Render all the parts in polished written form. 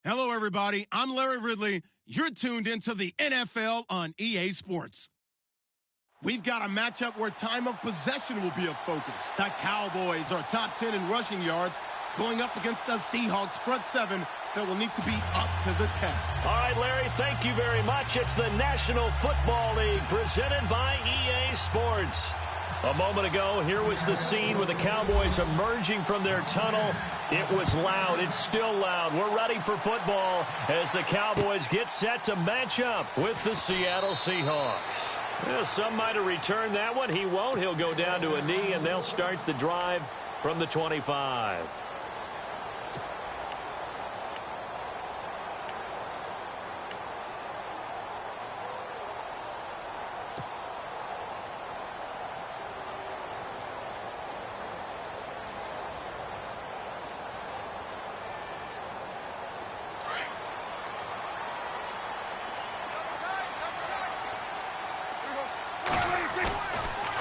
Hello, everybody. I'm Larry Ridley. You're tuned into the NFL on EA Sports. We've got a matchup where time of possession will be a focus. The Cowboys are top 10 in rushing yards, going up against the Seahawks front seven that will need to be up to the test. All right, Larry, thank you very much. It's the National Football League presented by EA Sports. A moment ago, here was the scene with the Cowboys emerging from their tunnel. It was loud. It's still loud. We're ready for football as the Cowboys get set to match up with the Seattle Seahawks. Well, some might have returned that one. He won't. He'll go down to a knee, and they'll start the drive from the 25.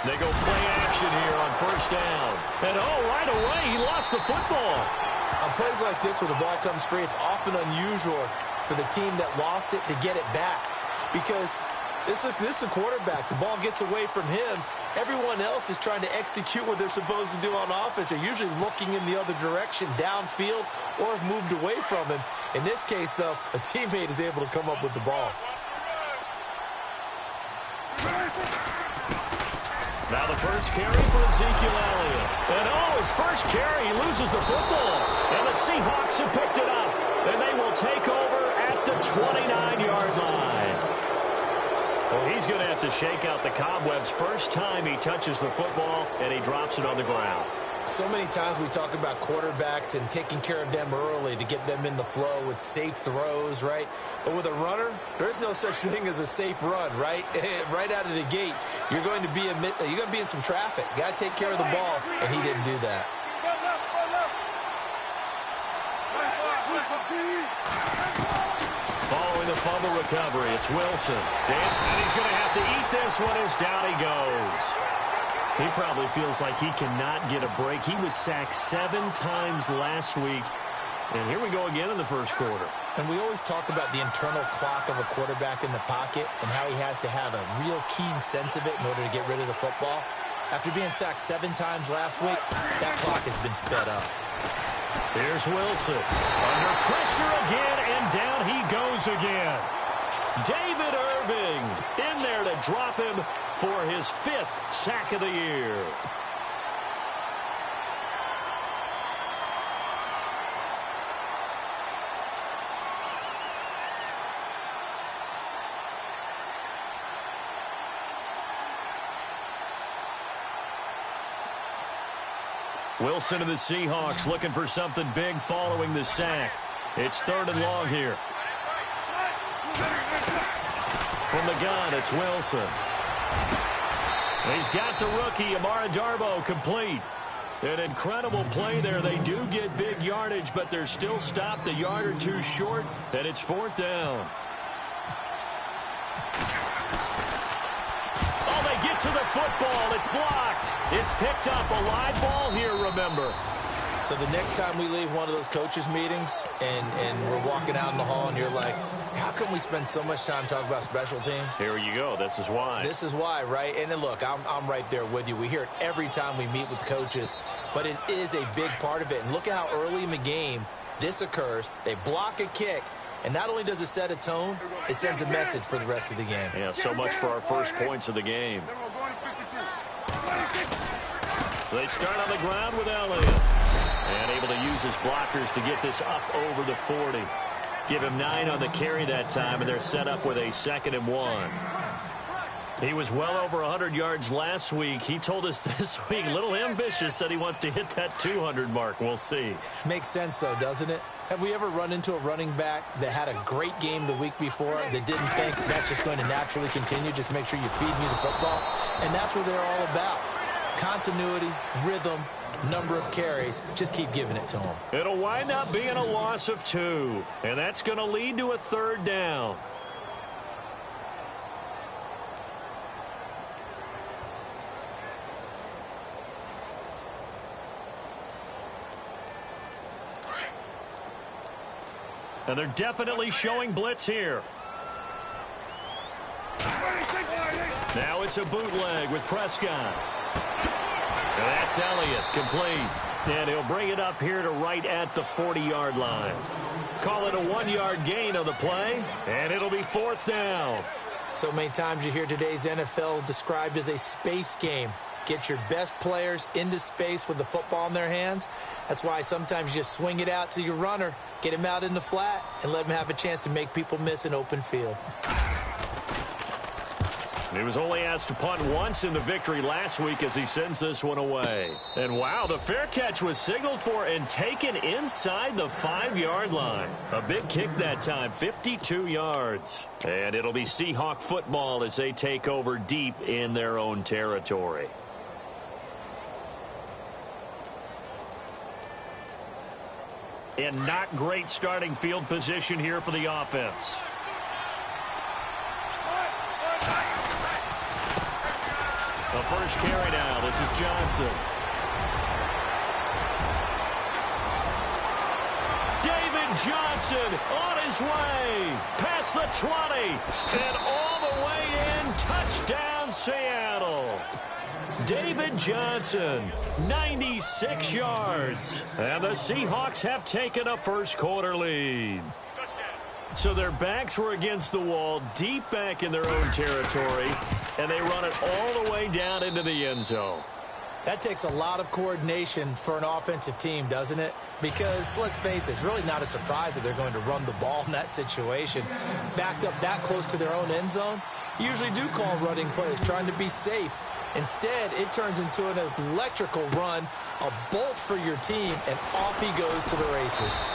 They go play action here on first down. And, right away, he lost the football. On plays like this where the ball comes free, it's often unusual for the team that lost it to get it back. Because this is the quarterback. The ball gets away from him. Everyone else is trying to execute what they're supposed to do on offense. They're usually looking in the other direction, downfield, or have moved away from him. In this case, though, a teammate is able to come up with the ball. Now the first carry for Ezekiel Elliott. And, his first carry, he loses the football. And the Seahawks have picked it up. And they will take over at the 29-yard line. Well, he's going to have to shake out the cobwebs first time he touches the football, and he drops it on the ground. So many times we talk about quarterbacks and taking care of them early to get them in the flow with safe throws, right? But with a runner, there is no such thing as a safe run, right? Right out of the gate, you're going to be in some traffic. Got to take care of the ball, and he didn't do that. Following the fumble recovery, it's Wilson. And he's going to have to eat this one as down he goes. He probably feels like he cannot get a break. He was sacked 7 times last week. And here we go again in the first quarter. And we always talk about the internal clock of a quarterback in the pocket and how he has to have a real keen sense of it in order to get rid of the football. After being sacked 7 times last week, that clock has been sped up. Here's Wilson. Under pressure again, and down he goes again. David Irving in there to drop him for his 5th sack of the year. Wilson and the Seahawks looking for something big following the sack. It's 3rd and long here. From the gun, it's Wilson. He's got the rookie, Amara Darboh, complete. An incredible play there. They do get big yardage, but they're still stopped a yard or two short, and it's 4th down. Oh, they get to the football. It's blocked. It's picked up. A live ball here, remember. So the next time we leave one of those coaches' meetings and we're walking out in the hall and you're like, how come we spend so much time talking about special teams? Here you go. This is why. This is why, right? And look, I'm right there with you. We hear it every time we meet with coaches, but it is a big part of it. And look at how early in the game this occurs. They block a kick, and not only does it set a tone, it sends a message for the rest of the game. Yeah, so much for our first points of the game. They start on the ground with Elliott. And able to use his blockers to get this up over the 40. Give him 9 on the carry that time, and they're set up with a 2nd and 1. He was well over 100 yards last week. He told us this week, a little ambitious, said he wants to hit that 200 mark. We'll see. Makes sense, though, doesn't it? Have we ever run into a running back that had a great game the week before that didn't think that's just going to naturally continue? Just make sure you feed me the football. And that's what they're all about. Continuity, rhythm, number of carries. Just keep giving it to them. It'll wind up being a loss of 2. And that's going to lead to a 3rd down. And they're definitely showing blitz here. Now it's a bootleg with Prescott. And that's Elliott, complete. And he'll bring it up here to right at the 40-yard line. Call it a 1-yard gain on the play, and it'll be 4th down. So many times you hear today's NFL described as a space game. Get your best players into space with the football in their hands. That's why sometimes you just swing it out to your runner, get him out in the flat, and let him have a chance to make people miss an open field. He was only asked to punt once in the victory last week as he sends this one away. And wow, the fair catch was signaled for and taken inside the 5-yard line. A big kick that time, 52 yards. And it'll be Seahawk football as they take over deep in their own territory. And not great starting field position here for the offense. The first carry now. This is Johnson. David Johnson on his way. Past the 20. And all the way in. Touchdown, Seattle. David Johnson, 96 yards. And the Seahawks have taken a first-quarter lead. So their backs were against the wall, deep back in their own territory, and they run it all the way down into the end zone. That takes a lot of coordination for an offensive team, doesn't it? Because, let's face it, it's really not a surprise that they're going to run the ball in that situation. Backed up that close to their own end zone, you usually do call running plays, trying to be safe. Instead, it turns into an electrical run, a bolt for your team, and off he goes to the races.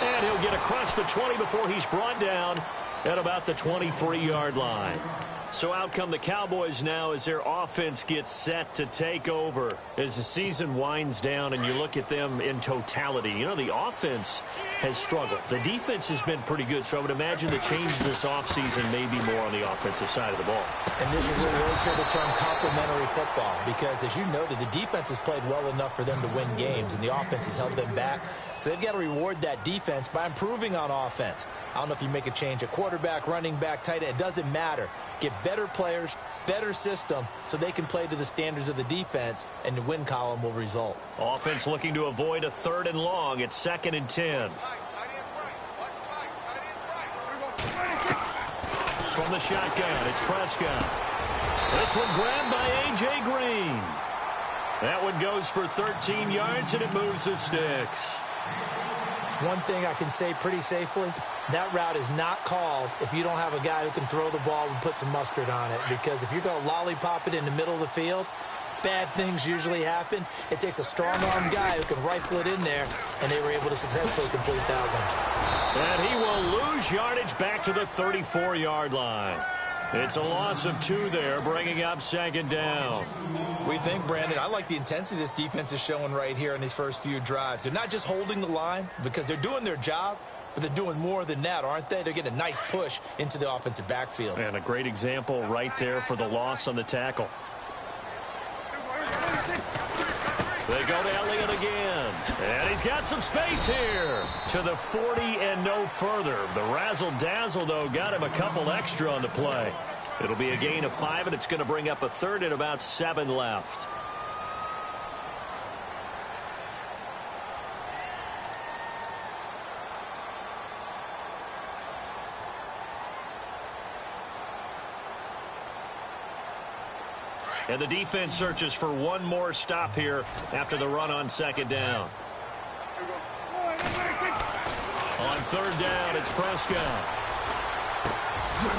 And he'll get across the 20 before he's brought down at about the 23-yard line. So out come the Cowboys now as their offense gets set to take over. As the season winds down and you look at them in totality, you know, the offense has struggled. The defense has been pretty good, so I would imagine the changes this offseason may be more on the offensive side of the ball. And this is where we always hear the term complementary football, because as you noted, the defense has played well enough for them to win games, and the offense has held them back. So they've got to reward that defense by improving on offense. I don't know if you make a change at quarterback, running back, tight end. It doesn't matter. Get better players, better system, so they can play to the standards of the defense, and the win column will result. Offense looking to avoid a 3rd and long. It's 2nd and 10. From the shotgun, it's Prescott. This one grabbed by A.J. Green. That one goes for 13 yards, and it moves the sticks. One thing I can say pretty safely, that route is not called if you don't have a guy who can throw the ball and put some mustard on it. Because if you're going to lollipop it in the middle of the field, bad things usually happen. It takes a strong-arm guy who can rifle it in there, and they were able to successfully complete that one. And he will lose yardage back to the 34-yard line. It's a loss of 2 there, bringing up 2nd down. We think, Brandon, I like the intensity this defense is showing right here in these first few drives. They're not just holding the line because they're doing their job, but they're doing more than that, aren't they? They're getting a nice push into the offensive backfield. And a great example right there for the loss on the tackle. They go to Elliott again. And he's got some space here. To the 40 and no further. The razzle-dazzle, though, got him a couple extra on the play. It'll be a gain of 5, and it's going to bring up a 3rd and about 7 left. And the defense searches for one more stop here after the run on 2nd down. On 3rd down, it's Prescott.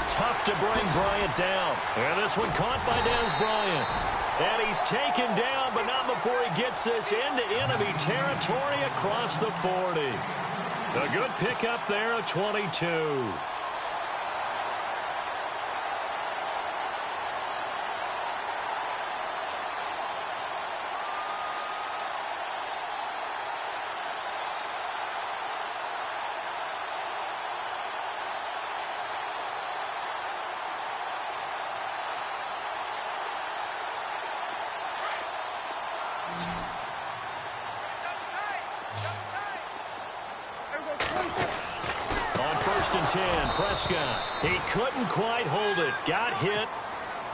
Tough to bring Bryant down. And this one caught by Dez Bryant. And he's taken down, but not before he gets this into enemy territory across the 40. A good pickup there at 22. On first and 10. Prescott. He couldn't quite hold it. Got hit.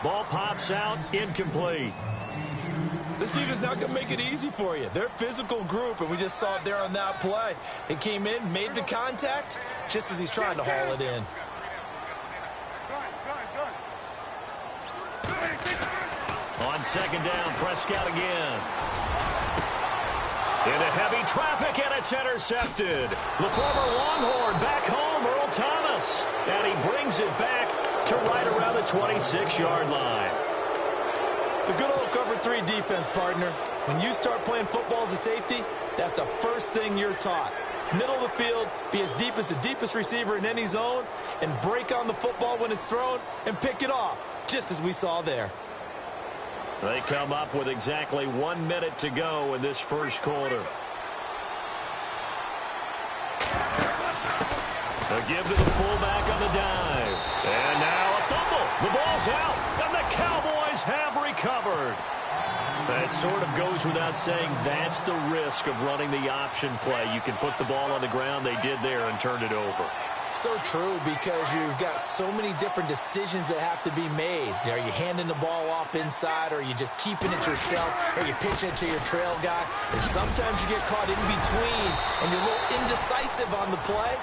Ball pops out. Incomplete. This defense is not going to make it easy for you. They're a physical group, and we just saw it there on that play. He came in, made the contact, just as he's trying to haul it in. On second down, Prescott again. Into heavy traffic, and it's intercepted. The former Longhorn back home, Earl Thomas. And he brings it back to right around the 26-yard line. The good old cover 3 defense, partner. When you start playing football as a safety, that's the first thing you're taught. Middle of the field, be as deep as the deepest receiver in any zone, and break on the football when it's thrown and pick it off, just as we saw there. They come up with exactly 1 minute to go in this first quarter. A give to the fullback on the dive. And now a fumble. The ball's out, and the Cowboys have recovered. That sort of goes without saying. That's the risk of running the option play. You can put the ball on the ground. They did there and turned it over. So true, because you've got so many different decisions that have to be made. Are you handing the ball off inside, or are you just keeping it yourself, or you pitch it to your trail guy? And sometimes you get caught in between, and you're a little indecisive on the play,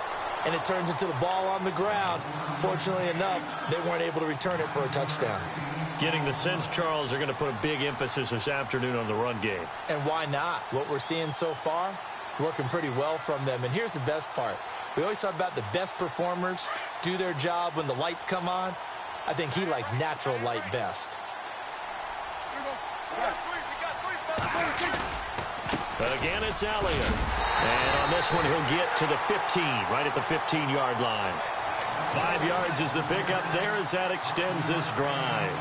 and it turns into the ball on the ground. Fortunately enough, they weren't able to return it for a touchdown. Getting the sense, Charles, they're going to put a big emphasis this afternoon on the run game. And why not? What we're seeing so far, it's working pretty well from them. And here's the best part. We always talk about the best performers do their job when the lights come on. I think he likes natural light best. Again, it's Elliott. And on this one, he'll get to the 15, right at the 15-yard line. 5 yards is the pickup there as that extends this drive.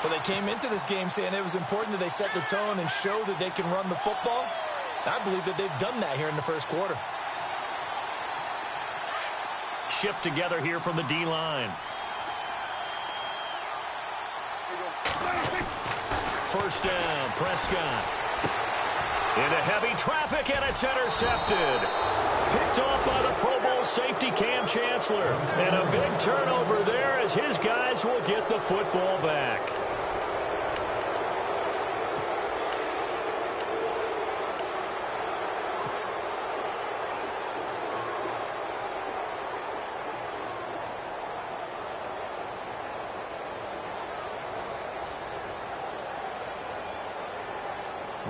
Well, they came into this game saying it was important that they set the tone and show that they can run the football. I believe that they've done that here in the first quarter. Shift together here from the D-line. First down, Prescott. Into heavy traffic, and it's intercepted. Picked off by the Pro Bowl safety Cam Chancellor. And a big turnover there as his guys will get the football back.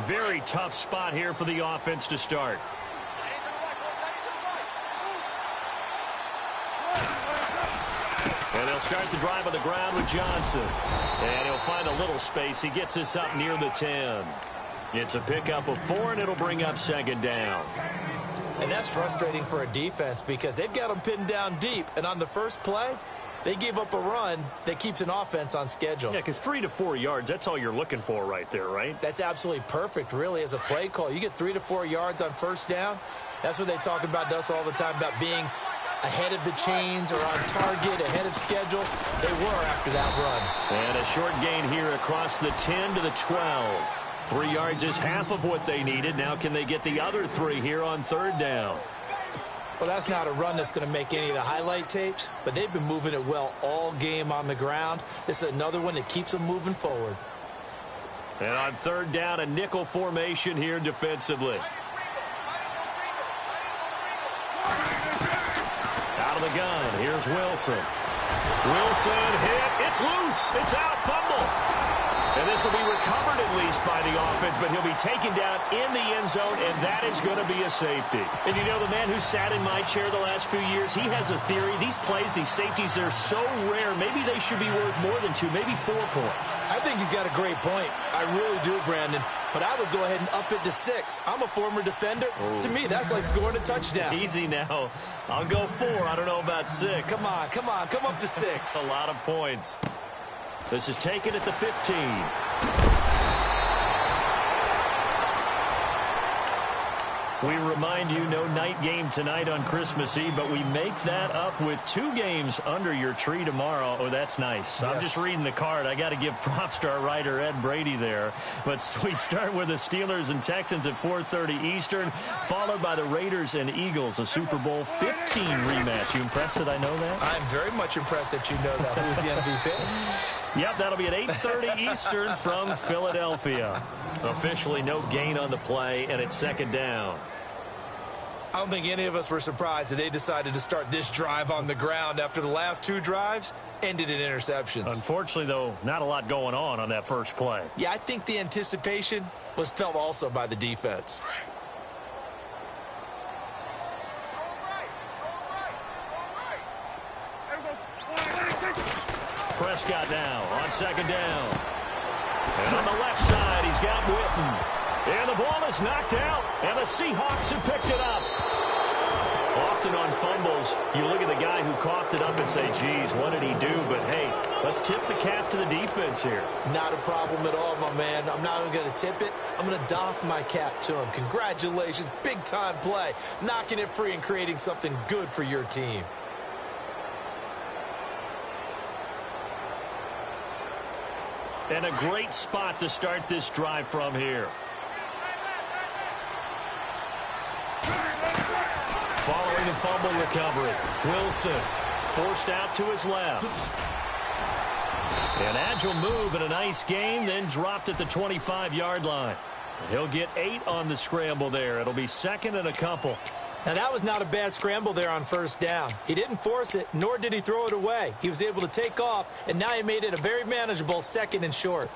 Very tough spot here for the offense to start. And they'll start the drive on the ground with Johnson. And he'll find a little space. He gets this up near the 10. It's a pickup of 4, and it'll bring up second down. And that's frustrating for a defense because they've got them pinned down deep. And on the first play, they gave up a run that keeps an offense on schedule. Yeah, because 3 to 4 yards, that's all you're looking for right there, right? That's absolutely perfect, really, as a play call. You get 3 to 4 yards on first down. That's what they talk about to us all the time, about being ahead of the chains or on target, ahead of schedule. They were after that run. And a short gain here across the 10 to the 12. 3 yards is half of what they needed. Now can they get the other 3 here on third down? Well, that's not a run that's going to make any of the highlight tapes, but they've been moving it well all game on the ground. This is another one that keeps them moving forward. And on third down, a nickel formation here defensively. Out of the gun, here's Wilson. Wilson hit, it's loose, it's out, fumble. And this will be recovered at least by the offense, but he'll be taken down in the end zone, and that is going to be a safety. And you know, the man who sat in my chair the last few years, he has a theory. These plays, these safeties, they're so rare. Maybe they should be worth more than 2, maybe 4 points. I think he's got a great point. I really do, Brandon. But I would go ahead and up it to 6. I'm a former defender. Oh. To me, that's like scoring a touchdown. Easy now. I'll go 4. I don't know about 6. Come on, come on. Come up to 6. That's a lot of points. This is taken at the 15. We remind you, no night game tonight on Christmas Eve, but we make that up with 2 games under your tree tomorrow. Oh, that's nice. Yes. I'm just reading the card. I got to give props to our writer, Ed Brady, there. But we start with the Steelers and Texans at 4:30 Eastern, followed by the Raiders and Eagles, a Super Bowl 15 rematch. You impressed that I know that? I'm very much impressed that you know that. Who's the MVP? Yep, that'll be at 8:30 Eastern from Philadelphia. Officially no gain on the play, and it's 2nd down. I don't think any of us were surprised that they decided to start this drive on the ground after the last 2 drives ended in interceptions. Unfortunately, though, not a lot going on that first play. Yeah, I think the anticipation was felt also by the defense. Prescott now on 2nd down. And on the left side, he's got Witten. And the ball is knocked out, and the Seahawks have picked it up. Often on fumbles, you look at the guy who coughed it up and say, geez, what did he do? But, hey, let's tip the cap to the defense here. Not a problem at all, my man. I'm not even going to tip it. I'm going to doff my cap to him. Congratulations, big-time play. Knocking it free and creating something good for your team. And a great spot to start this drive from here. Following the fumble recovery, Wilson forced out to his left. An agile move and a nice gain, then dropped at the 25-yard line. He'll get 8 on the scramble there. It'll be 2nd and a couple. Now, that was not a bad scramble there on 1st down. He didn't force it, nor did he throw it away. He was able to take off, and now he made it a very manageable 2nd and short.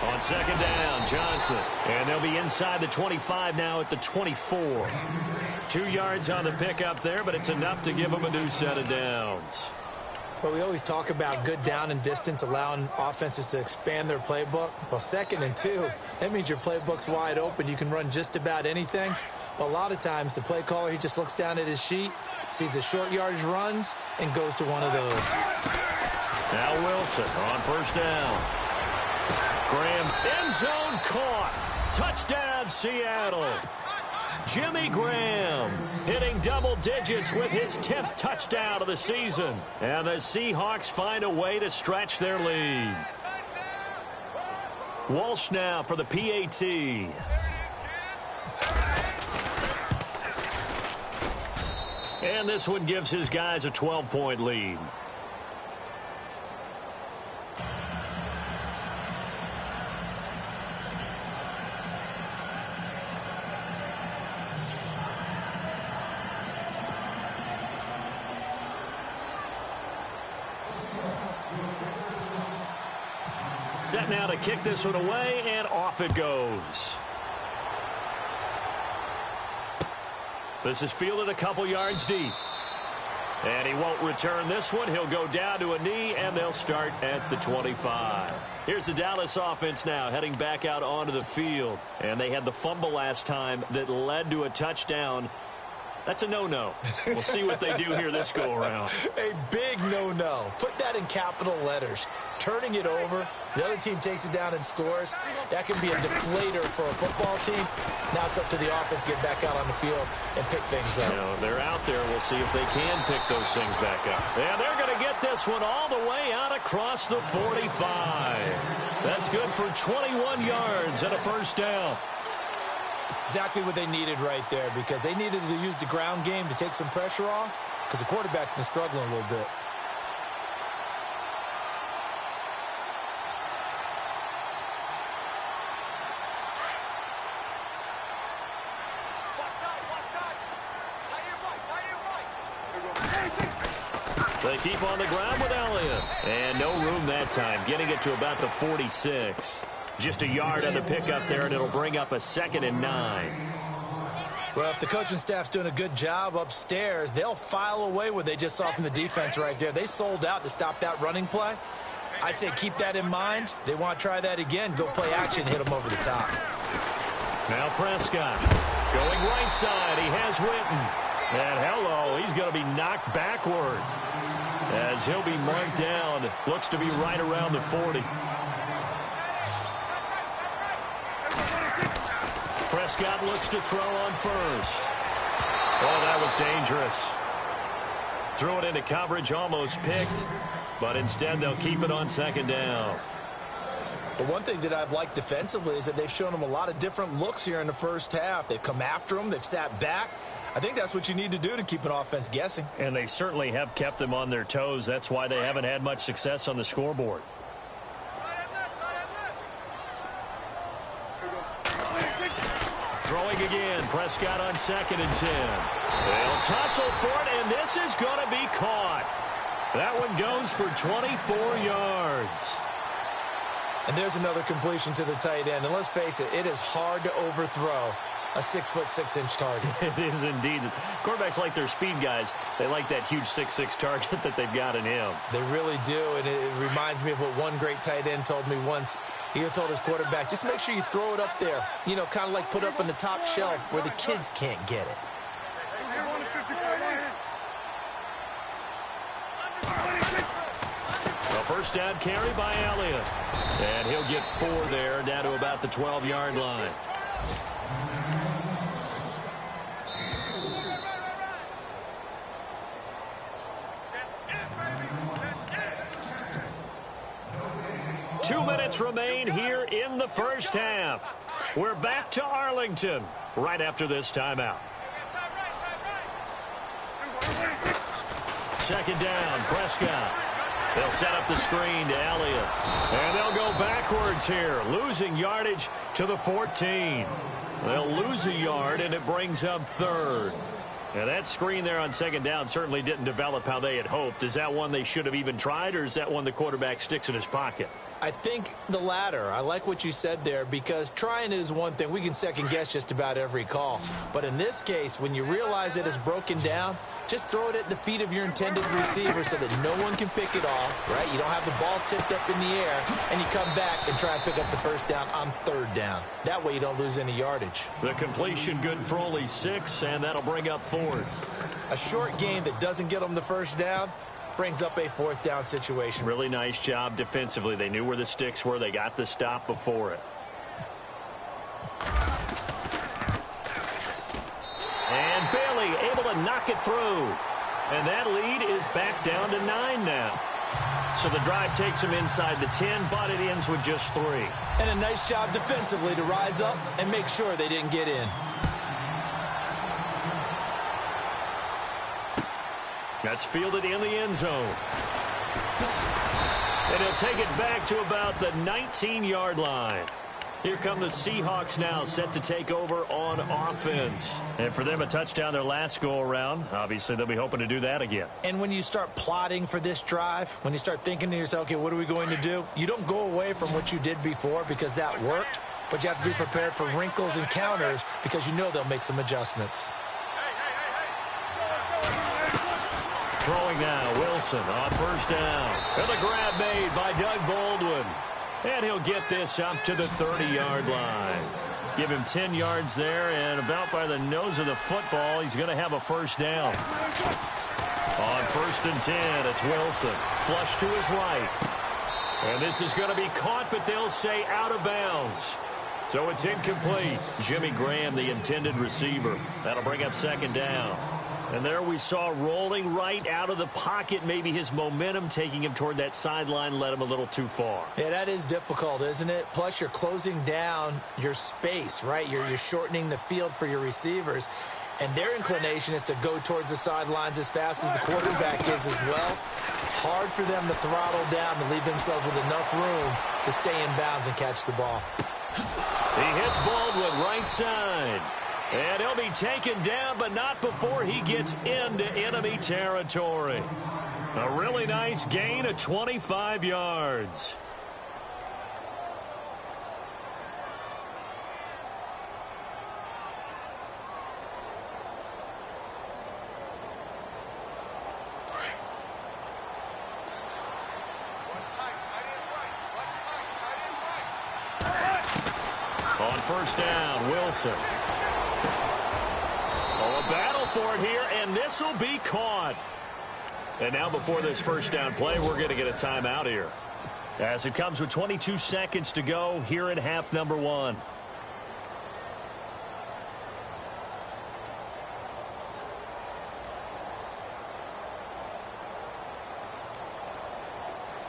On 2nd down, Johnson. And they'll be inside the 25 now at the 24. 2 yards on the pickup there, but it's enough to give them a new set of downs. Well, we always talk about good down and distance, allowing offenses to expand their playbook. Well, 2nd and 2, that means your playbook's wide open. You can run just about anything. But a lot of times, the play caller, he just looks down at his sheet, sees the short yardage runs, and goes to one of those. Now Wilson on 1st down. Graham, end zone caught. Touchdown, Seattle. Jimmy Graham hitting double digits with his 10th touchdown of the season. And the Seahawks find a way to stretch their lead. Walsh now for the PAT. And this one gives his guys a 12-point lead. Set now to kick this one away, and off it goes. This is fielded a couple yards deep. And he won't return this one. He'll go down to a knee, and they'll start at the 25. Here's the Dallas offense now heading back out onto the field. And they had the fumble last time that led to a touchdown. That's a no-no. We'll see what they do here this go-around. A big no-no. Put that in capital letters. Turning it over, the other team takes it down and scores. That can be a deflator for a football team. Now it's up to the offense to get back out on the field and pick things up. They're out there. We'll see if they can pick those things back up. And they're going to get this one all the way out across the 45. That's good for 21 yards and a 1st down. Exactly what they needed right there, because they needed to use the ground game to take some pressure off, because the quarterback's been struggling a little bit. They keep on the ground with Elliott. And no room that time, getting it to about the 46. Just a yard on the pickup there, and it'll bring up a 2nd and 9. Well, if the coaching staff's doing a good job upstairs, they'll file away what they just saw from the defense right there. They sold out to stop that running play. I'd say keep that in mind. They want to try that again. Go play action, hit them over the top. Now Prescott going right side. He has Witten. And hello, he's going to be knocked backward as he'll be marked down. Looks to be right around the 40. Prescott looks to throw on first. Oh, that was dangerous. Threw it into coverage, almost picked, but instead they'll keep it on second down. But one thing that I've liked defensively is that they've shown them a lot of different looks here in the first half. They've come after them. They've sat back. I think that's what you need to do to keep an offense guessing. And they certainly have kept them on their toes. That's why they haven't had much success on the scoreboard. Throwing again. Prescott on 2nd and 10. They'll tussle for it, and this is going to be caught. That one goes for 24 yards. And there's another completion to the tight end. And let's face it, it is hard to overthrow a 6'6" target. It is indeed. Quarterbacks like their speed guys. They like that huge 6'6" target that they've got in him. They really do, and it reminds me of what one great tight end told me once. He told his quarterback, just make sure you throw it up there. You know, kind of like put it up on the top shelf where the kids can't get it. A first down carry by Elliott. And he'll get 4 there, down to about the 12-yard line. Two minutes remain here in the first half. We're back to Arlington right after this timeout. Second down, Prescott. They'll set up the screen to Elliott. And they'll go backwards here, losing yardage to the 14. They'll lose a yard, and it brings up 3rd. Now, that screen there on second down certainly didn't develop how they had hoped. Is that one they should have even tried, or is that one the quarterback sticks in his pocket? I think the latter. I like what you said there, because trying it is one thing. We can second guess just about every call. But in this case, when you realize it is broken down, just throw it at the feet of your intended receiver so that no one can pick it off, right? You don't have the ball tipped up in the air, and you come back and try and pick up the first down on 3rd down. That way you don't lose any yardage. The completion good for only 6, and that'll bring up 4th. A short game that doesn't get them the first down brings up a 4th down situation. Really nice job defensively. They knew where the sticks were. They got the stop before it. And Bailey able to knock it through. And that lead is back down to 9 now. So the drive takes them inside the 10, but it ends with just 3. And a nice job defensively to rise up and make sure they didn't get in. That's fielded in the end zone. And he'll take it back to about the 19-yard line. Here come the Seahawks now, set to take over on offense. And for them, a touchdown their last go-around. Obviously, they'll be hoping to do that again. And when you start plotting for this drive, when you start thinking to yourself, okay, what are we going to do? You don't go away from what you did before because that worked, but you have to be prepared for wrinkles and counters because you know they'll make some adjustments. Throwing now, Wilson on first down. And the grab made by Doug Baldwin. And he'll get this up to the 30-yard line. Give him 10 yards there, and about by the nose of the football, he's going to have a first down. On 1st and 10, it's Wilson. Flush to his right. And this is going to be caught, but they'll say out of bounds. So it's incomplete. Jimmy Graham, the intended receiver. That'll bring up 2nd down. And there we saw rolling right out of the pocket. Maybe his momentum taking him toward that sideline led him a little too far. Yeah, that is difficult, isn't it? Plus, you're closing down your space, right? You're shortening the field for your receivers. And their inclination is to go towards the sidelines as fast as the quarterback is as well. Hard for them to throttle down and leave themselves with enough room to stay in bounds and catch the ball. He hits Baldwin right side. And he'll be taken down, but not before he gets into enemy territory. A really nice gain of 25 yards. first down. Wilson. Oh, a battle for it here, and this will be caught. And now before this first down play, we're going to get a timeout here, as it comes with 22 seconds to go here in half number 1.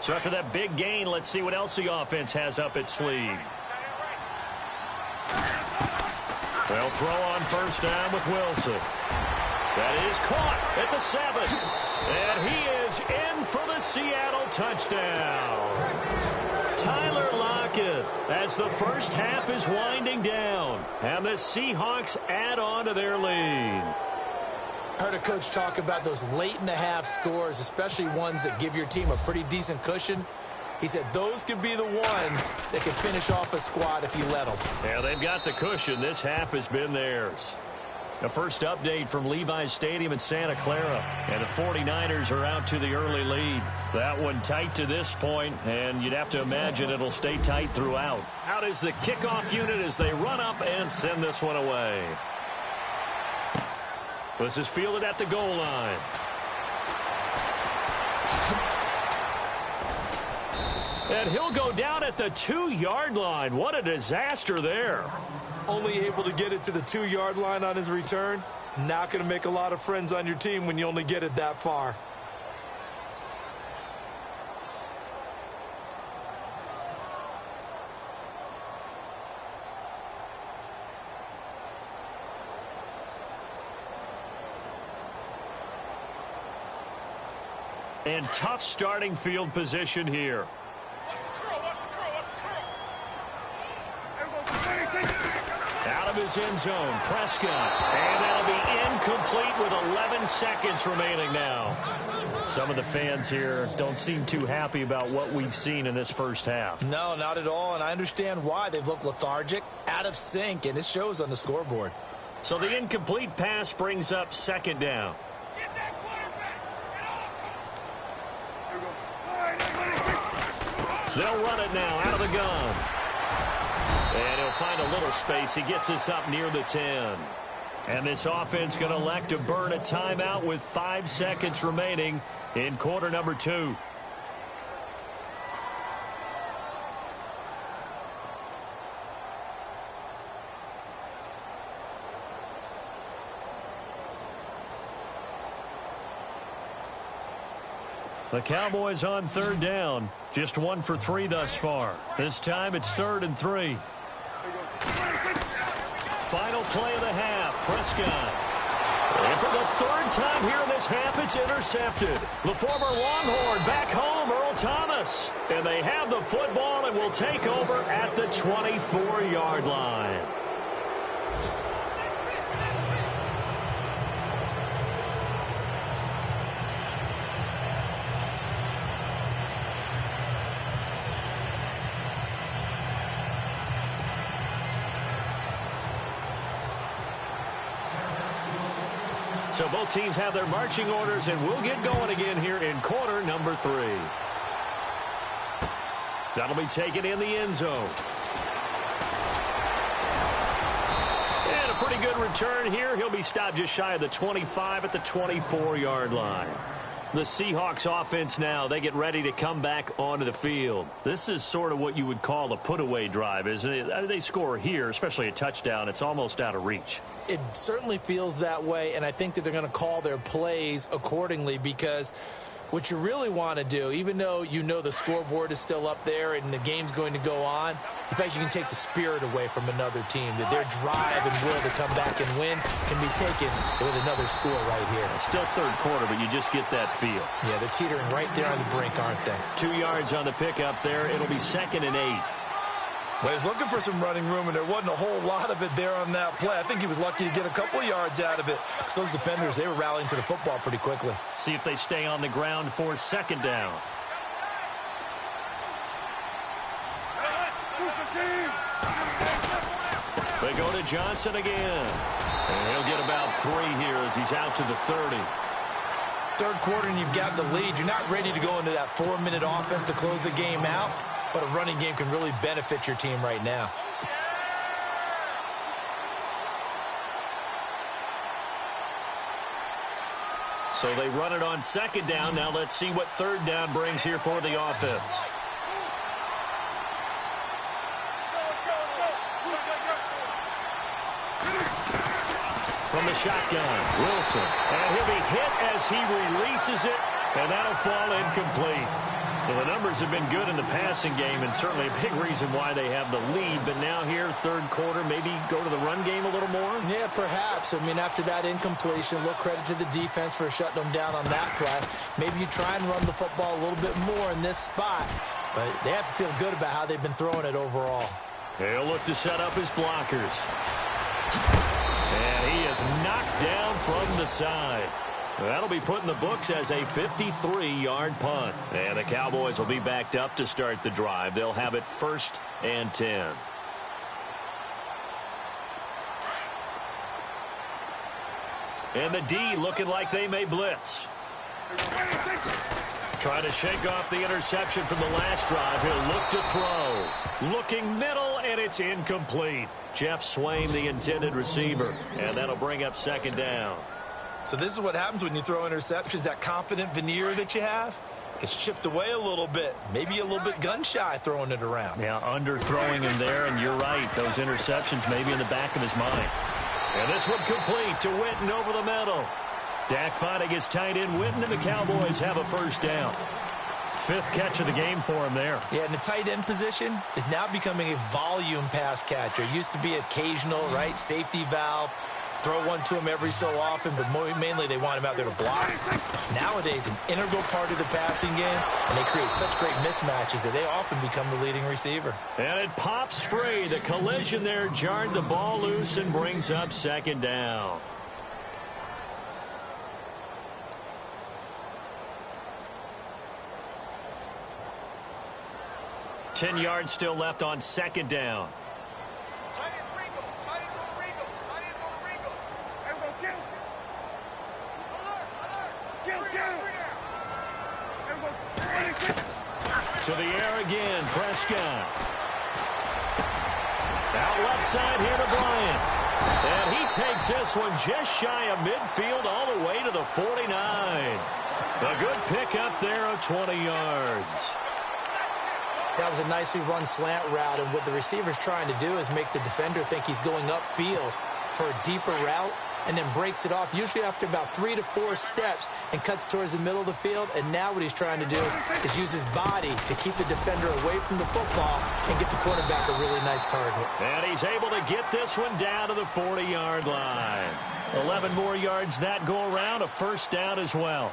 So after that big gain, let's see what else the offense has up its sleeve. They'll throw on first down with Wilson. That is caught at the 7. And he is in for the Seattle touchdown. Tyler Lockett, as the first half is winding down. And the Seahawks add on to their lead. I heard a coach talk about those late-in-the-half scores, especially ones that give your team a pretty decent cushion. He said those could be the ones that could finish off a squad if you let them. Yeah, they've got the cushion. This half has been theirs. The first update from Levi's Stadium in Santa Clara. And the 49ers are out to the early lead. That one tight to this point, and you'd have to imagine it'll stay tight throughout. Out is the kickoff unit as they run up and send this one away. This is fielded at the goal line. And he'll go down at the 2-yard line. What a disaster there. Only able to get it to the 2-yard line on his return. Not going to make a lot of friends on your team when you only get it that far. And tough starting field position here. Out of his end zone, Prescott. And that'll be incomplete with 11 seconds remaining now. Some of the fans here don't seem too happy about what we've seen in this first half. No, not at all, and I understand why. They've looked lethargic, out of sync, and it shows on the scoreboard. So the incomplete pass brings up second down. They'll run it now out of the gun. And he'll find a little space. He gets us up near the 10. And this offense going to elect to burn a timeout with 5 seconds remaining in quarter number 2. The Cowboys on third down. Just 1 for 3 thus far. This time it's 3rd and 3. Final play of the half. Prescott. And for the 3rd time here in this half, it's intercepted. The former Longhorn back home, Earl Thomas. And they have the football and will take over at the 24-yard line. So both teams have their marching orders, and we'll get going again here in quarter number 3. That'll be taken in the end zone. And a pretty good return here. He'll be stopped just shy of the 25 at the 24-yard line. The Seahawks offense now, they get ready to come back onto the field. This is sort of what you would call a put-away drive, isn't it? They score here, especially a touchdown. It's almost out of reach. It certainly feels that way, and I think that they're going to call their plays accordingly, because what you really want to do, even though you know the scoreboard is still up there and the game's going to go on, in fact, you can take the spirit away from another team, that their drive and will to come back and win can be taken with another score right here. Still third quarter, but you just get that feel. Yeah, they're teetering right there on the brink, aren't they? 2 yards on the pickup there. It'll be 2nd and 8. Well, he's looking for some running room, and there wasn't a whole lot of it there on that play. I think he was lucky to get a couple of yards out of it, because those defenders, they were rallying to the football pretty quickly. See if they stay on the ground for 2nd down. They go to Johnson again. And he'll get about 3 here as he's out to the 30. Third quarter, and you've got the lead. You're not ready to go into that 4-minute offense to close the game out, but a running game can really benefit your team right now. So they run it on second down. Now let's see what third down brings here for the offense. From the shotgun, Wilson. And he'll be hit as he releases it, and that'll fall incomplete. Well, the numbers have been good in the passing game, and certainly a big reason why they have the lead. But now here, third quarter, maybe go to the run game a little more? Yeah, perhaps. I mean, after that incompletion, a little credit to the defense for shutting them down on that play. Maybe you try and run the football a little bit more in this spot. But they have to feel good about how they've been throwing it overall. He'll look to set up his blockers. And he is knocked down from the side. That'll be put in the books as a 53-yard punt. And the Cowboys will be backed up to start the drive. They'll have it 1st and 10. And the D looking like they may blitz. Trying to shake off the interception from the last drive. He'll look to throw. Looking middle, and it's incomplete. Jeff Swain, the intended receiver. And that'll bring up second down. So this is what happens when you throw interceptions. That confident veneer that you have gets chipped away a little bit. Maybe a little bit gun-shy throwing it around. Yeah, underthrowing him there, and you're right. Those interceptions may be in the back of his mind. And this one complete to Witten over the middle. Dak finding his tight end Witten, and the Cowboys have a first down. 5th catch of the game for him there. Yeah, and the tight end position is now becoming a volume pass catcher. It used to be occasional, right, safety valve. Throw one to him every so often, but mainly they want him out there to block. Nowadays, an integral part of the passing game, and they create such great mismatches that they often become the leading receiver. And it pops free. The collision there jarred the ball loose and brings up second down. Ten yards still left on second down. To the air again, Prescott. Out left side here to Bryant. And he takes this one just shy of midfield all the way to the 49. A good pickup there of 20 yards. That was a nicely run slant route, and what the receiver's trying to do is make the defender think he's going upfield for a deeper route, and then breaks it off, usually after about 3 to 4 steps, and cuts towards the middle of the field. And now what he's trying to do is use his body to keep the defender away from the football and get the quarterback a really nice target. And he's able to get this one down to the 40-yard line. 11 more yards that go around, a first down as well.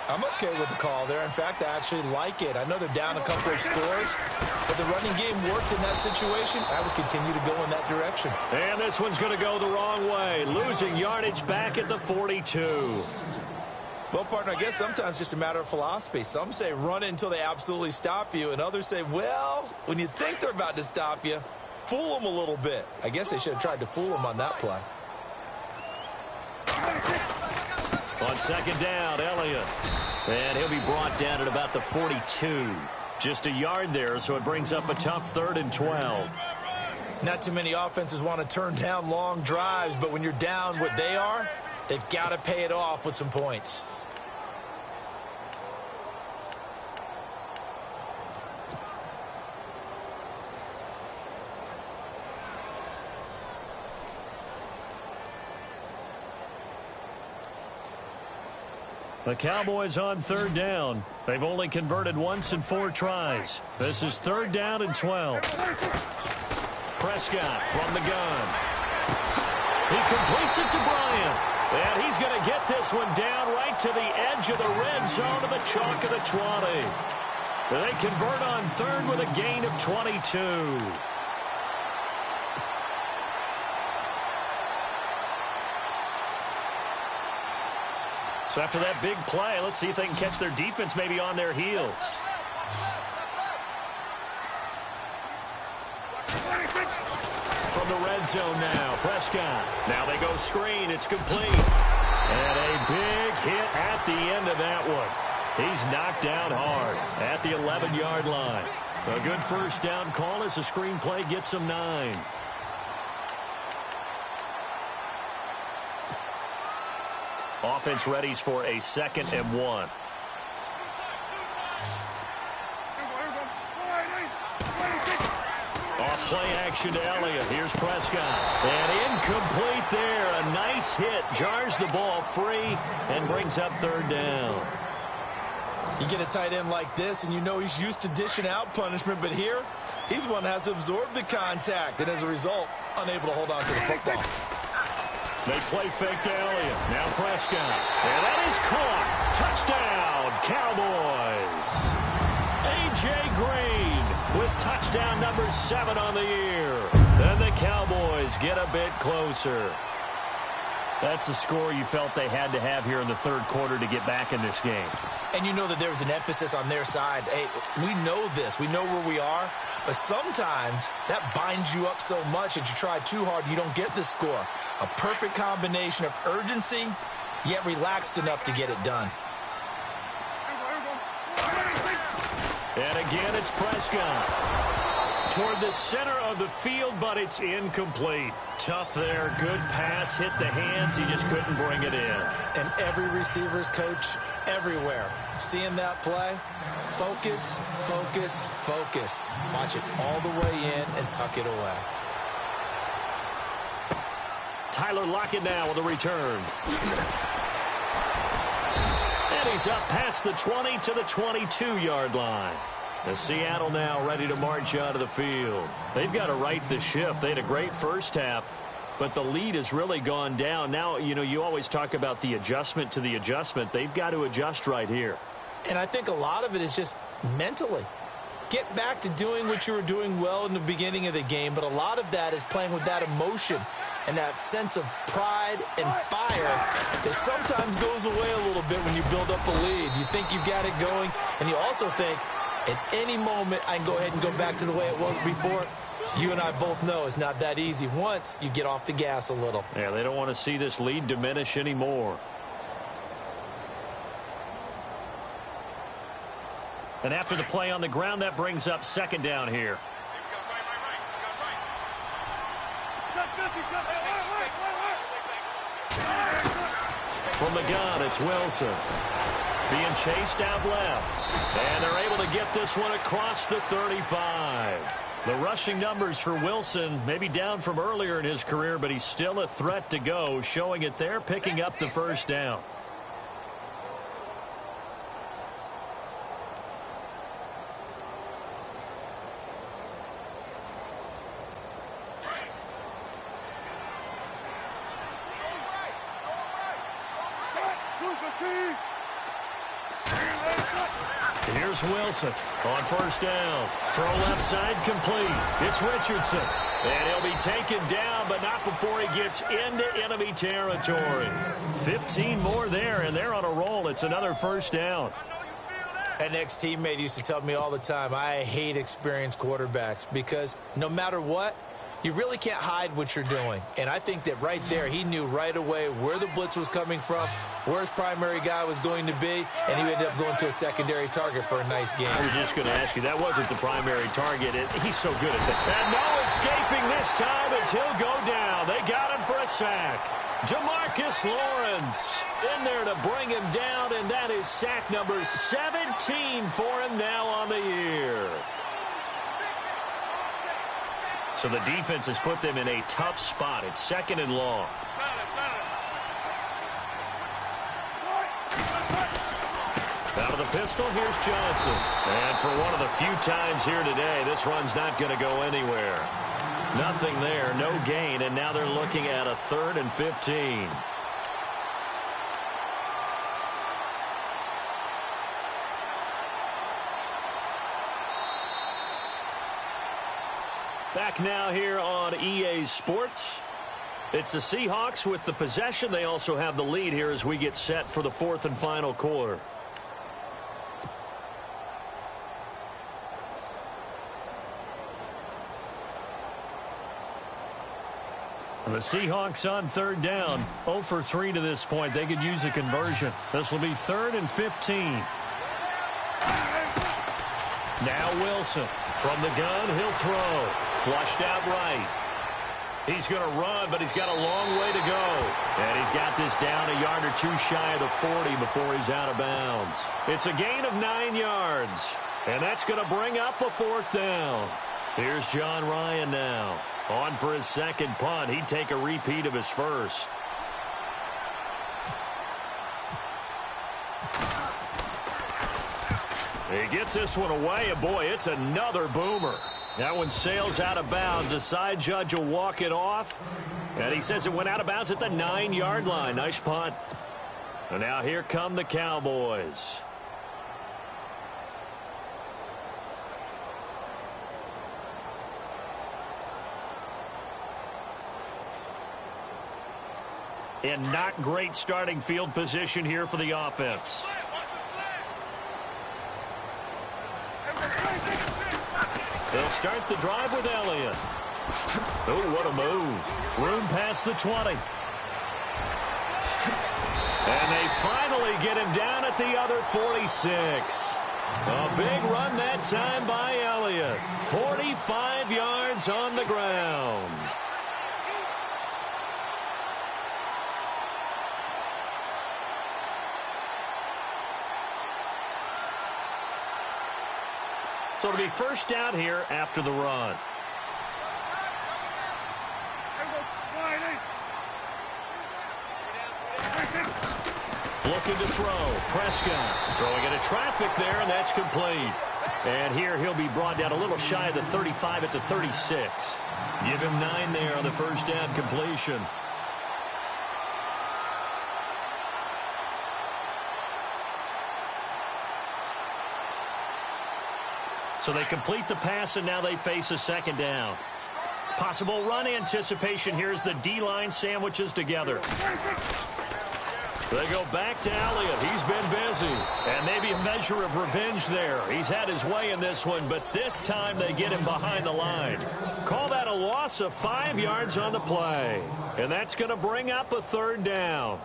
I'm okay with the call there. In fact, I actually like it. I know they're down a couple of scores, but the running game worked in that situation. I would continue to go in that direction. And this one's going to go the wrong way, losing yardage back at the 42. Well, partner, I guess sometimes it's just a matter of philosophy. Some say run it until they absolutely stop you, and others say, well, when you think they're about to stop you, fool them a little bit. I guess they should have tried to fool them on that play. On second down, Elliott. And he'll be brought down at about the 42. Just a yard there, so it brings up a tough 3rd and 12. Not too many offenses want to turn down long drives, but when you're down what they are, they've got to pay it off with some points. The Cowboys on 3rd down. They've only converted once in 4 tries. This is 3rd down and 12. Prescott from the gun. He completes it to Bryant. And he's going to get this one down right to the edge of the red zone of the chalk of the 20. They convert on 3rd with a gain of 22. So after that big play, let's see if they can catch their defense maybe on their heels. From the red zone now, Prescott. Now they go screen. It's complete. And a big hit at the end of that one. He's knocked down hard at the 11-yard line. A good first down call as the screen play gets him 9. Offense readies for a 2nd and 1. Off play action to Elliott. Here's Prescott. And incomplete there. A nice hit. Jars the ball free and brings up 3rd down. You get a tight end like this, and you know he's used to dishing out punishment, but here, he's one that has to absorb the contact, and as a result, unable to hold on to the football. They play fake to Elliott. Now Prescott. And that is caught. Touchdown, Cowboys. A.J. Green with touchdown number 7 on the year. Then the Cowboys get a bit closer. That's a score you felt they had to have here in the 3rd quarter to get back in this game. And you know that there was an emphasis on their side. Hey, we know this. We know where we are. But sometimes that binds you up so much that you try too hard, you don't get the score. A perfect combination of urgency, yet relaxed enough to get it done. And again, it's Prescott. Toward the center of the field, but it's incomplete. Tough there. Good pass. Hit the hands. He just couldn't bring it in. And every receiver's coach everywhere. Seeing that play, focus, focus, focus. Watch it all the way in and tuck it away. Tyler Lockett now with a return. And he's up past the 20 to the 22-yard line. The Seattle now ready to march out of the field. They've got to right the ship. They had a great first half, but the lead has really gone down. Now, you know, you always talk about the adjustment to the adjustment. They've got to adjust right here. And I think a lot of it is just mentally. Get back to doing what you were doing well in the beginning of the game, but a lot of that is playing with that emotion and that sense of pride and fire that sometimes goes away a little bit when you build up a lead. You think you've got it going, and you also think, at any moment, I can go ahead and go back to the way it was before. You and I both know it's not that easy once you get off the gas a little. Yeah, they don't want to see this lead diminish anymore. And after the play on the ground, that brings up 2nd down here. From the gun, it's Wilson. Being chased out left. And they're able to get this one across the 35. The rushing numbers for Wilson maybe down from earlier in his career, but he's still a threat to go, showing it there, picking up the 1st down. Here's Wilson on 1st down. Throw left side complete. It's Richardson. And he'll be taken down, but not before he gets into enemy territory. 15 more there, and they're on a roll. It's another 1st down. An ex-teammate used to tell me all the time, I hate experienced quarterbacks because no matter what, you really can't hide what you're doing. And I think that right there, he knew right away where the blitz was coming from, where his primary guy was going to be, and he ended up going to a secondary target for a nice game. I was just going to ask you, that wasn't the primary target. He's so good at that. And no escaping this time as he'll go down. They got him for a sack. Demarcus Lawrence in there to bring him down, and that is sack number 17 for him now on the year. So the defense has put them in a tough spot. It's 2nd and long. Out of the pistol, here's Johnson. And for one of the few times here today, this run's not going to go anywhere. Nothing there, no gain, and now they're looking at a 3rd and 15. Back now here on EA Sports. It's the Seahawks with the possession. They also have the lead here as we get set for the 4th and final quarter. The Seahawks on 3rd down. 0 for 3 to this point. They could use a conversion. This will be 3rd and 15. Now Wilson. From the gun, he'll throw. Flushed out right. He's going to run, but he's got a long way to go. And he's He's got this down a yard or two shy of the 40 before he's out of bounds. It's a gain of 9 yards, and that's going to bring up a fourth down. Here's John Ryan now. On for his second punt. He'd take a repeat of his first. He gets this one away, and boy, it's another boomer. That one sails out of bounds. The side judge will walk it off, and he says it went out of bounds at the 9-yard line. Nice punt. And now here come the Cowboys. And not great starting field position here for the offense. They'll start the drive with Elliott. Oh, what a move. Room past the 20. And they finally get him down at the other 46. A big run that time by Elliott. 45 yards on the ground. So it'll be first down here after the run. Looking to throw. Prescott throwing into traffic there, and that's complete. And here he'll be brought down a little shy of the 35 at the 36. Give him 9 there on the first down completion. So they complete the pass, and now they face a second down. Possible run anticipation. Here's the D-line sandwiches together. They go back to Elliott. He's been busy. And maybe a measure of revenge there. He's had his way in this one, but this time they get him behind the line. Call that a loss of 5 yards on the play. And that's going to bring up a third down.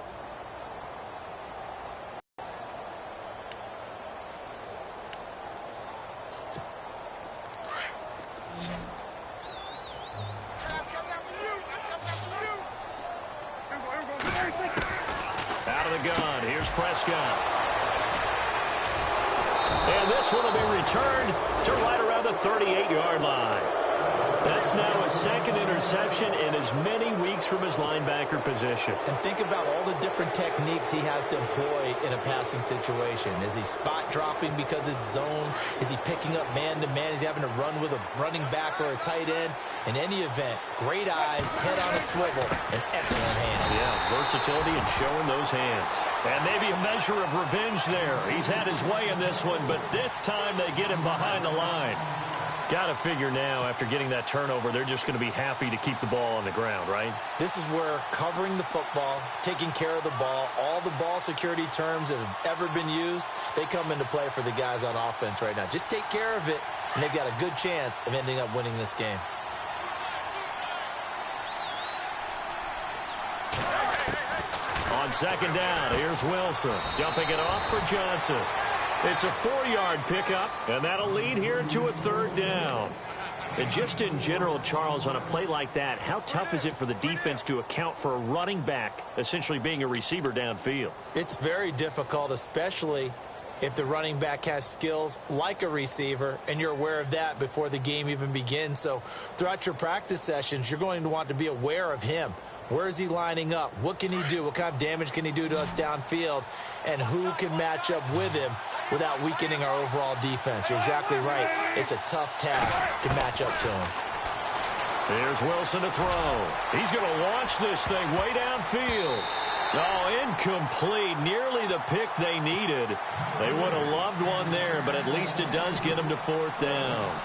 Out of the gun, here's Prescott. And this one will be returned to right around the 38-yard line. That's now his second interception in as many weeks from his linebacker position. And think about all the different techniques he has to employ in a passing situation. Is he spot dropping because it's zone? Is he picking up man-to-man? Is he having to run with a running back or a tight end? In any event, great eyes, head on a swivel, and excellent hands. Yeah, versatility and showing those hands. And maybe a measure of revenge there. He's had his way in this one, but this time they get him behind the line. Got to figure now, after getting that turnover, they're just going to be happy to keep the ball on the ground, right? This is where covering the football, taking care of the ball, all the ball security terms that have ever been used, they come into play for the guys on offense right now. Just take care of it, and they've got a good chance of ending up winning this game. On second down, here's Wilson. Dumping it off for Johnson. It's a 4-yard pickup, and that'll lead here to a third down. And just in general, Charles, on a play like that, how tough is it for the defense to account for a running back essentially being a receiver downfield? It's very difficult, especially if the running back has skills like a receiver, and you're aware of that before the game even begins. So throughout your practice sessions, you're going to want to be aware of him. Where is he lining up? What can he do? What kind of damage can he do to us downfield? And who can match up with him without weakening our overall defense? You're exactly right. It's a tough task to match up to him. Here's Wilson to throw. He's going to launch this thing way downfield. Oh, incomplete. Nearly the pick they needed. They would have loved one there, but at least it does get them to fourth down.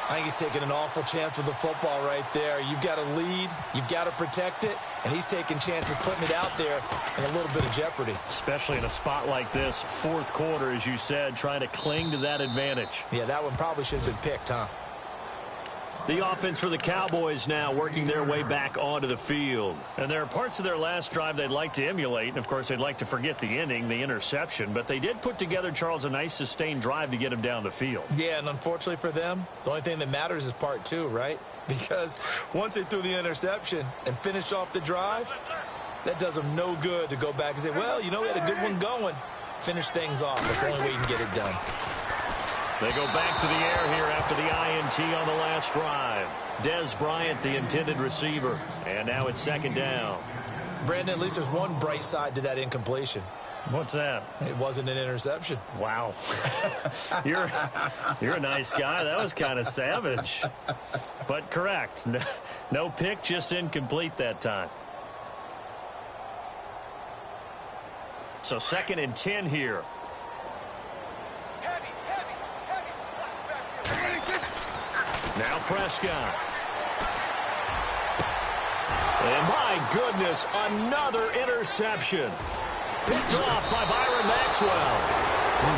I think he's taking an awful chance with the football right there. You've got to lead. You've got to protect it. And he's taking chances putting it out there in a little bit of jeopardy. Especially in a spot like this, fourth quarter, as you said, trying to cling to that advantage. Yeah, that one probably should have been picked, huh? The offense for the Cowboys now working their way back onto the field. And there are parts of their last drive they'd like to emulate. And, of course, they'd like to forget the ending, the interception. But they did put together, Charles, a nice sustained drive to get him down the field. Yeah, and unfortunately for them, the only thing that matters is part 2, right? Because once they threw the interception and finished off the drive, That does them no good to go back and say, well, you know, we had a good one going. Finish things off. That's the only way you can get it done. They go back to the air here after the INT on the last drive. Dez Bryant, the intended receiver. And now it's second down. Brandon, at least there's one bright side to that incompletion. What's that? It wasn't an interception. Wow. You're a nice guy. That was kind of savage. But correct. No pick, just incomplete that time. So 2nd and 10 here. Now Prescott. And my goodness, another interception. Picked off by Byron Maxwell.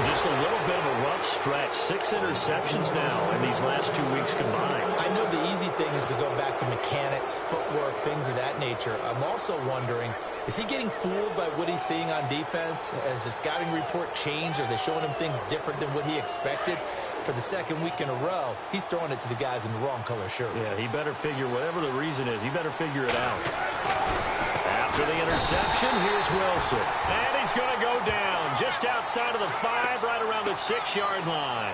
Just a little bit of a rough stretch. 6 interceptions now in these last 2 weeks combined. I know the easy thing is to go back to mechanics, footwork, things of that nature. I'm also wondering, is he getting fooled by what he's seeing on defense? Has the scouting report changed? Are they showing him things different than what he expected? For the 2nd week in a row, he's throwing it to the guys in the wrong color shirts. Yeah, he better figure, whatever the reason is, he better figure it out. After the interception, here's Wilson. And he's going to go down just outside of the 5, right around the 6-yard line.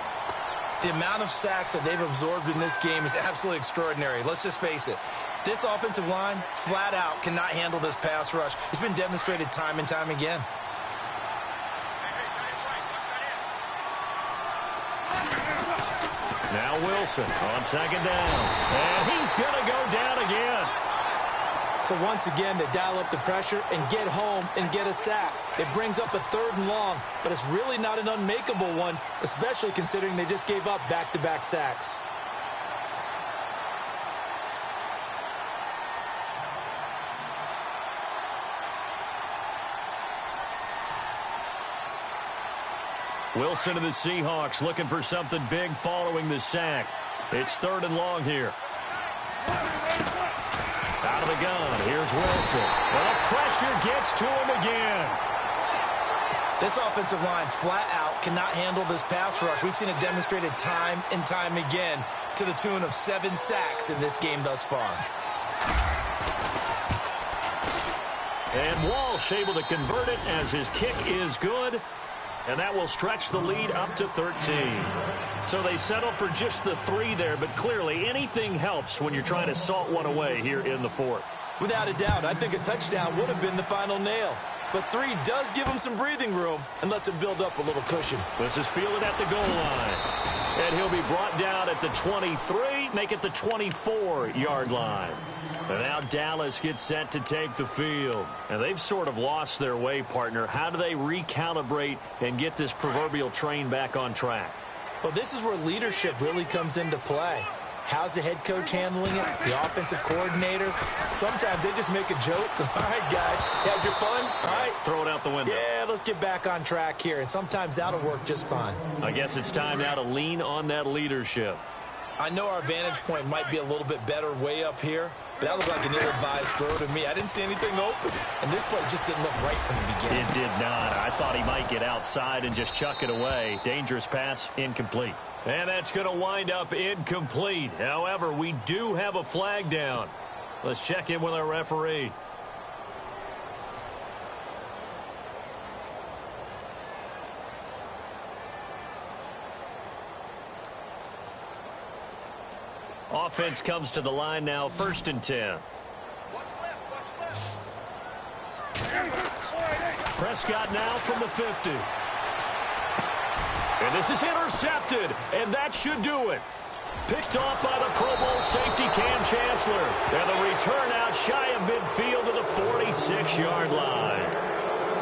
The amount of sacks that they've absorbed in this game is absolutely extraordinary. Let's just face it. This offensive line, flat out, cannot handle this pass rush. It's been demonstrated time and time again. Now Wilson on 2nd down. And he's going to go down again. So once again, they dial up the pressure and get home and get a sack. It brings up a 3rd and long, but it's really not an unmakeable one, especially considering they just gave up back-to-back sacks. Wilson and the Seahawks looking for something big following the sack. It's 3rd and long here. Out of the gun, here's Wilson. Well, the pressure gets to him again. This offensive line, flat out, cannot handle this pass rush. We've seen it demonstrated time and time again to the tune of 7 sacks in this game thus far. And Walsh able to convert it as his kick is good. And that will stretch the lead up to 13. So they settle for just the 3 there, but clearly anything helps when you're trying to salt one away here in the 4th. Without a doubt, I think a touchdown would have been the final nail. But 3 does give him some breathing room and lets him build up a little cushion. This is fielded at the goal line. And he'll be brought down at the 23, make it the 24-yard line. And now Dallas gets set to take the field. And they've sort of lost their way, partner. How do they recalibrate and get this proverbial train back on track? Well, this is where leadership really comes into play. How's the head coach handling it? The offensive coordinator? Sometimes they just make a joke. All right, guys, had your fun? All right. Throw it out the window. Yeah, let's get back on track here. And sometimes that'll work just fine. I guess it's time now to lean on that leadership. I know our vantage point might be a little bit better way up here, but that looked like an ill-advised throw to me. I didn't see anything open, and this play just didn't look right from the beginning. It did not. I thought he might get outside and just chuck it away. Dangerous pass, incomplete. And that's going to wind up incomplete. However, we do have a flag down. Let's check in with our referee. Offense comes to the line now, 1st and 10. Prescott now from the 50. And this is intercepted, and that should do it. Picked off by the Pro Bowl safety Cam Chancellor. And the return out shy of midfield to the 46-yard line.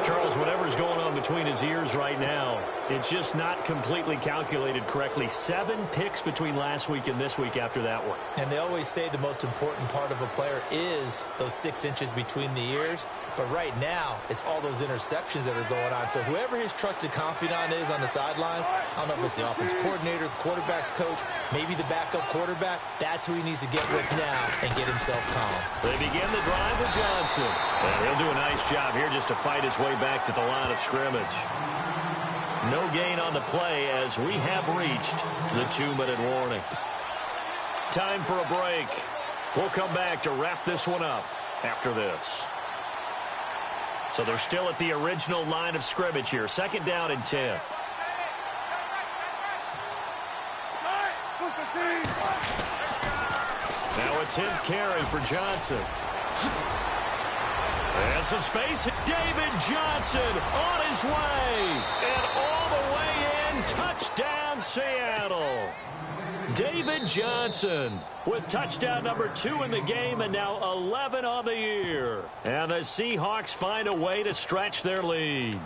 Charles, whatever's going on between his ears right now, it's just not completely calculated correctly. 7 picks between last week and this week after that one. And they always say the most important part of a player is those 6 inches between the ears. But right now, it's all those interceptions that are going on. So whoever his trusted confidant is on the sidelines, I don't know if it's the offense coordinator, the quarterback's coach, maybe the backup quarterback, that's who he needs to get with now and get himself calm. They begin the drive with Johnson. And he'll do a nice job here just to fight his way back to the line of scrimmage. No gain on the play as we have reached the 2-minute warning. Time for a break. We'll come back to wrap this one up after this. So they're still at the original line of scrimmage here. 2nd down and 10. Now a 10th carry for Johnson. And some space. David Johnson on his way. And all the way in. Touchdown, Seattle. David Johnson with touchdown number 2 in the game and now 11 on the year. And the Seahawks find a way to stretch their lead.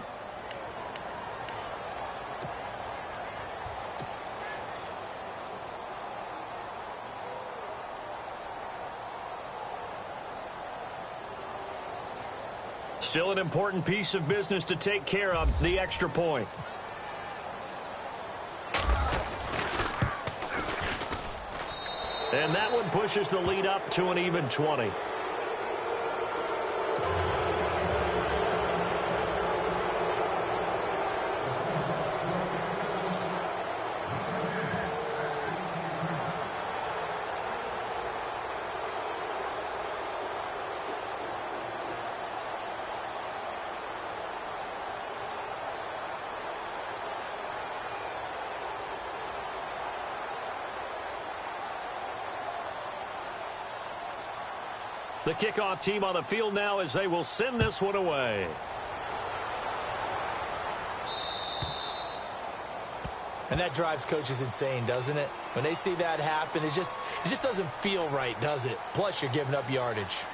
Still an important piece of business to take care of, the extra point. And that one pushes the lead up to an even 20. The kickoff team on the field now as they will send this one away. And that drives coaches insane, doesn't it? When they see that happen, it just doesn't feel right, does it? Plus, you're giving up yardage.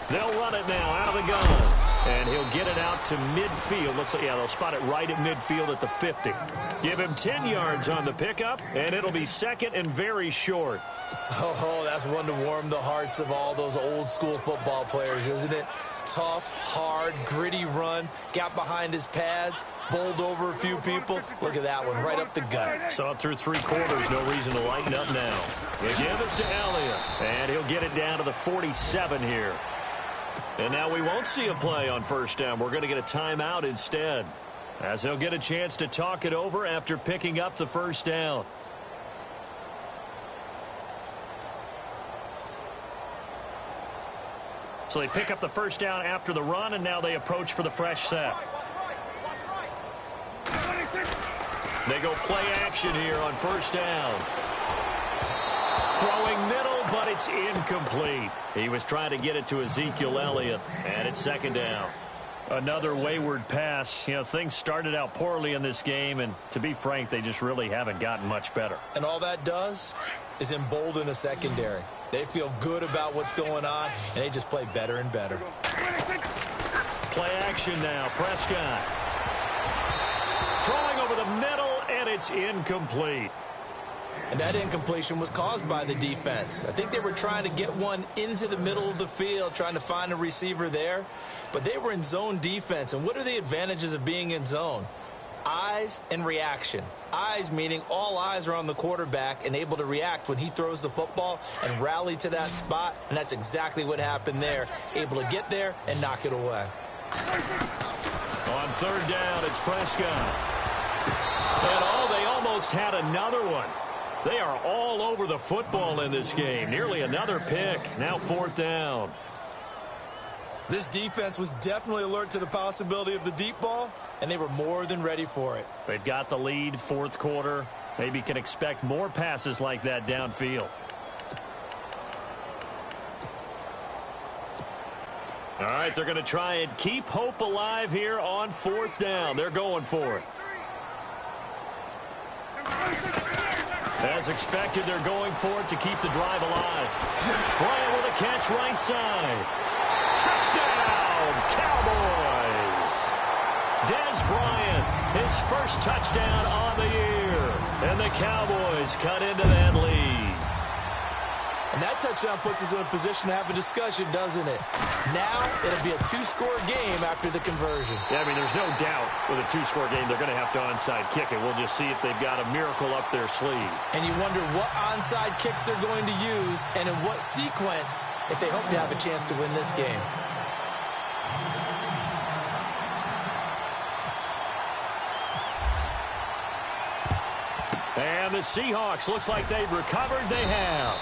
They'll run it now out of the gun. And he'll get it out to midfield. Looks like, yeah, they'll spot it right at midfield at the 50. Give him 10 yards on the pickup, and it'll be 2nd and very short. Oh, that's one to warm the hearts of all those old-school football players, isn't it? Tough, hard, gritty run, got behind his pads, bowled over a few people. Look at that one, right up the gut. Saw it through 3 quarters, no reason to lighten up now. The give is to Elliott, and he'll get it down to the 47 here. And now we won't see a play on 1st down. We're going to get a timeout instead, as he'll get a chance to talk it over after picking up the 1st down. So they pick up the 1st down after the run, and now they approach for the fresh set. They go play action here on 1st down. Throwing middle, but it's incomplete. He was trying to get it to Ezekiel Elliott, and it's 2nd down. Another wayward pass. You know, things started out poorly in this game, and to be frank, they just really haven't gotten much better. And all that does is embolden a secondary. They feel good about what's going on, and they just play better and better. Play action now. Prescott. Throwing over the middle, and it's incomplete. And that incompletion was caused by the defense. I think they were trying to get one into the middle of the field, trying to find a receiver there. But they were in zone defense. And what are the advantages of being in zone? Eyes and reaction. Eyes meaning all eyes are on the quarterback and able to react when he throws the football and rally to that spot. And that's exactly what happened there. Able to get there and knock it away. On 3rd down, it's Prescott. And they almost had another one. They are all over the football in this game. Nearly another pick. Now 4th down. This defense was definitely alert to the possibility of the deep ball, and they were more than ready for it. They've got the lead, 4th quarter. Maybe can expect more passes like that downfield. All right, they're going to try and keep hope alive here on 4th down. They're going for it. As expected, they're going for it to keep the drive alive. Bryant with a catch right side. Touchdown, Cowboys! Dez Bryant, his first touchdown on the year. And the Cowboys cut into that lead. And that touchdown puts us in a position to have a discussion, doesn't it? Now it'll be a two-score game after the conversion. Yeah, I mean, there's no doubt with a two-score game they're going to have to onside kick it. We'll just see if they've got a miracle up their sleeve. And you wonder what onside kicks they're going to use and in what sequence if they hope to have a chance to win this game. And the Seahawks, looks like they've recovered. They have.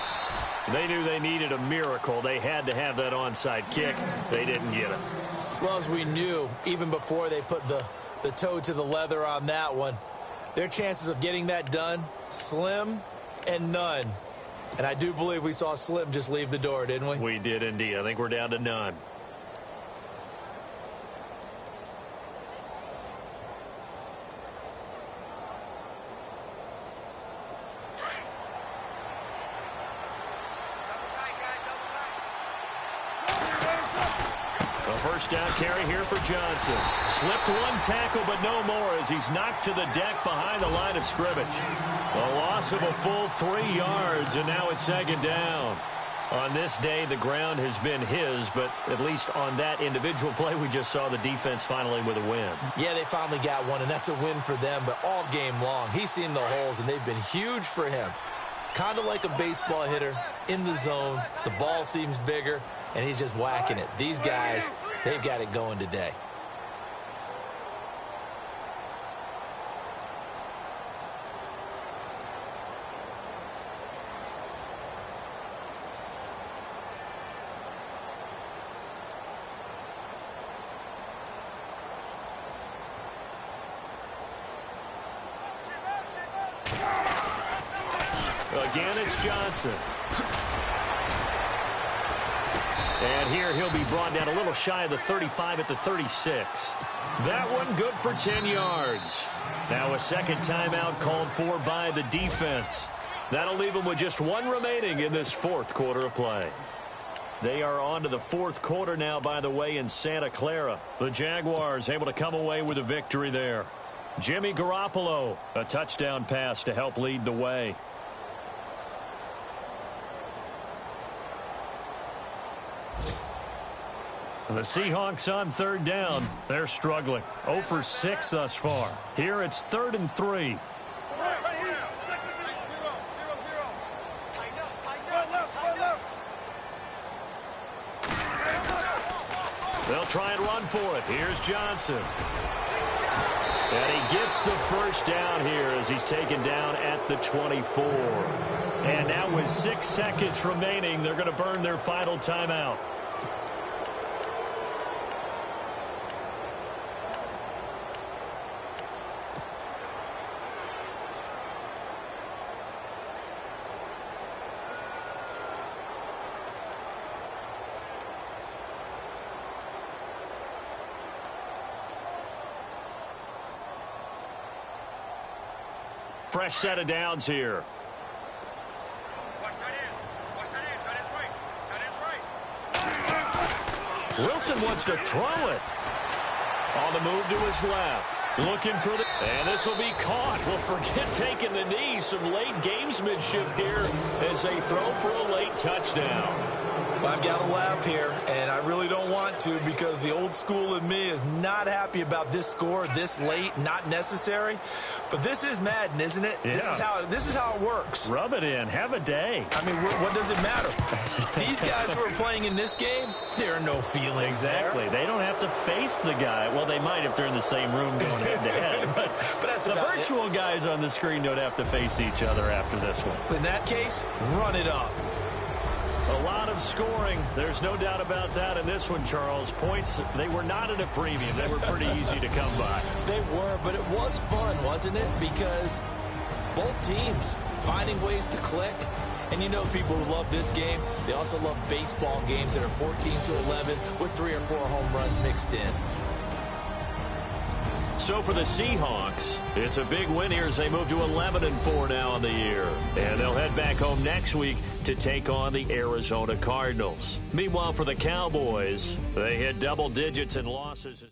They knew they needed a miracle. They had to have that onside kick. They didn't get it. Well, as we knew, even before they put the toe to the leather on that one, their chances of getting that done, slim and none. And I do believe we saw Slim just leave the door, didn't we? We did indeed. I think we're down to none. First down carry here for Johnson. Slipped one tackle, but no more as he's knocked to the deck behind the line of scrimmage. A loss of a full 3 yards, and now it's second down. On this day, the ground has been his, but at least on that individual play, we just saw the defense finally with a win. Yeah, they finally got one, and that's a win for them, but all game long, he's seen the holes, and they've been huge for him. Kind of like a baseball hitter in the zone. The ball seems bigger, and he's just whacking it. These guys, they've got it going today. Again, it's Johnson. And here he'll be brought down a little shy of the 35 at the 36. That one good for 10 yards. Now a second timeout called for by the defense. That'll leave them with just one remaining in this fourth quarter of play. They are on to the fourth quarter now, by the way, in Santa Clara. The Jaguars able to come away with a victory there. Jimmy Garoppolo, a touchdown pass to help lead the way. The Seahawks on third down. They're struggling. 0 for 6 thus far. Here it's 3rd and 3. They'll try and run for it. Here's Johnson. And he gets the first down here as he's taken down at the 24. And now with 6 seconds remaining, they're going to burn their final timeout. Fresh set of downs here. Wilson wants to throw it. On the move to his left. Looking for the... And this will be caught. Well, forget taking the knee. Some late gamesmanship here as they throw for a late touchdown. I've got to laugh here, and I really don't want to because the old school in me is not happy about this score this late, not necessary. But this is Madden, isn't it? Yeah. This is how it works. Rub it in. Have a day. I mean, what does it matter? These guys who are playing in this game, there are no feelings exactly. there. They don't have to face the guy. Well, they might if they're in the same room going head-to-head. But that's the virtual guys on the screen don't have to face each other after this one. In that case, run it up. A lot of scoring. There's no doubt about that in this one, Charles. Points, they were not at a premium. They were pretty easy to come by. They were, but it was fun, wasn't it? Because both teams finding ways to click. And you know people who love this game, they also love baseball games that are 14-11 with 3 or 4 home runs mixed in. So for the Seahawks, it's a big win here as they move to 11-4 now on the year. And they'll head back home next week to take on the Arizona Cardinals. Meanwhile, for the Cowboys, they hit double digits in losses.